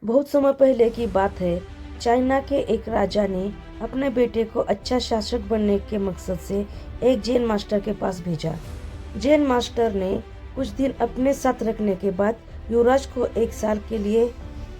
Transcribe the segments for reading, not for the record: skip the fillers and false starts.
बहुत समय पहले की बात है। चाइना के एक राजा ने अपने बेटे को अच्छा शासक बनने के मकसद से एक जैन मास्टर के पास भेजा। जैन मास्टर ने कुछ दिन अपने साथ रखने के बाद युवराज को 1 साल के लिए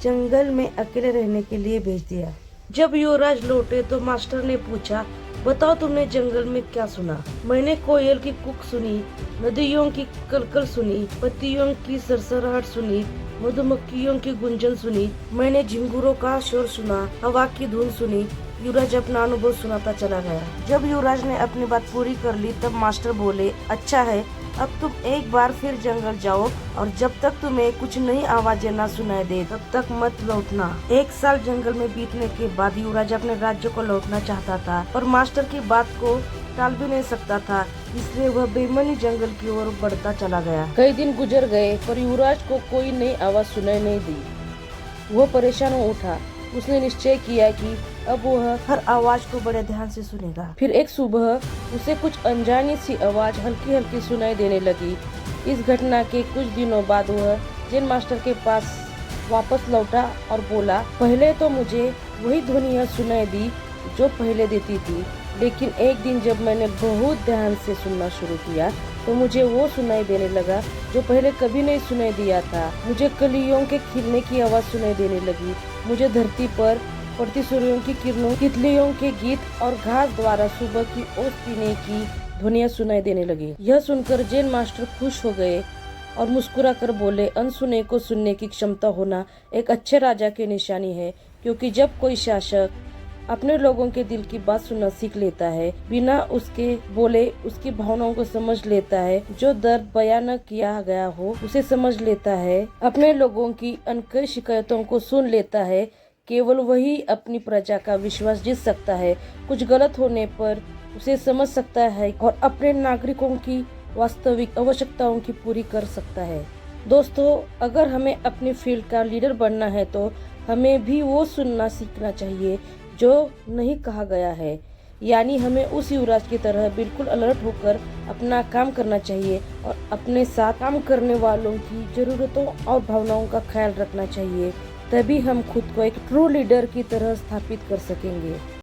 जंगल में अकेले रहने के लिए भेज दिया। जब युवराज लौटे तो मास्टर ने पूछा, बताओ तुमने जंगल में क्या सुना? मैंने कोयल की कूक सुनी, नदियों की कलकल सुनी, पत्तियों की सरसराहट सुनी, मधुमक्खियों की गुंजन सुनी, मैंने झिंगुरों का शोर सुना, हवा की धुन सुनी। युवराज अपना अनुभव सुनाता चला गया। जब युवराज ने अपनी बात पूरी कर ली तब मास्टर बोले, अच्छा है, अब तुम एक बार फिर जंगल जाओ और जब तक तुम्हें कुछ नई आवाजें न सुनाई दे तब तक मत लौटना। 1 साल जंगल में बीतने के बाद युवराज अपने राज्य को लौटना चाहता था और मास्टर की बात को टाल भी नहीं सकता था, इसलिए वह बेमनी जंगल की ओर बढ़ता चला गया। कई दिन गुजर गए पर युवराज को कोई नई आवाज सुनाई नहीं दी। वह परेशान हो उठा। उसने निश्चय किया कि अब वह हर आवाज को बड़े ध्यान से सुनेगा। फिर एक सुबह उसे कुछ अनजानी सी आवाज हल्की हल्की सुनाई देने लगी। इस घटना के कुछ दिनों बाद वह जैन मास्टर के पास वापस लौटा और बोला, पहले तो मुझे वही ध्वनियाँ सुनाई दी जो पहले देती थी, लेकिन एक दिन जब मैंने बहुत ध्यान से सुनना शुरू किया तो मुझे वो सुनाई देने लगा जो पहले कभी नहीं सुनाई दिया था। मुझे कलियों के खिलने की आवाज सुनाई देने लगी। मुझे धरती पर पड़ती सूर्यों की किरणों, तितलियों के गीत और घास द्वारा सुबह की ओस पीने की ध्वनियाँ सुनाई देने लगी। यह सुनकर जैन मास्टर खुश हो गए और मुस्कुरा कर बोले, अनसुने को सुनने की क्षमता होना एक अच्छे राजा की निशानी है, क्योंकि जब कोई शासक अपने लोगों के दिल की बात सुनना सीख लेता है, बिना उसके बोले उसकी भावनाओं को समझ लेता है, जो दर्द बयान न किया गया हो उसे समझ लेता है, अपने लोगों की अनकही शिकायतों को सुन लेता है, केवल वही अपनी प्रजा का विश्वास जीत सकता है, कुछ गलत होने पर उसे समझ सकता है और अपने नागरिकों की वास्तविक आवश्यकताओं की पूरी कर सकता है। दोस्तों, अगर हमें अपनी फील्ड का लीडर बनना है तो हमें भी वो सुनना सीखना चाहिए जो नहीं कहा गया है, यानी हमें उस युवराज की तरह बिल्कुल अलर्ट होकर अपना काम करना चाहिए और अपने साथ काम करने वालों की जरूरतों और भावनाओं का ख्याल रखना चाहिए। तभी हम खुद को एक ट्रू लीडर की तरह स्थापित कर सकेंगे।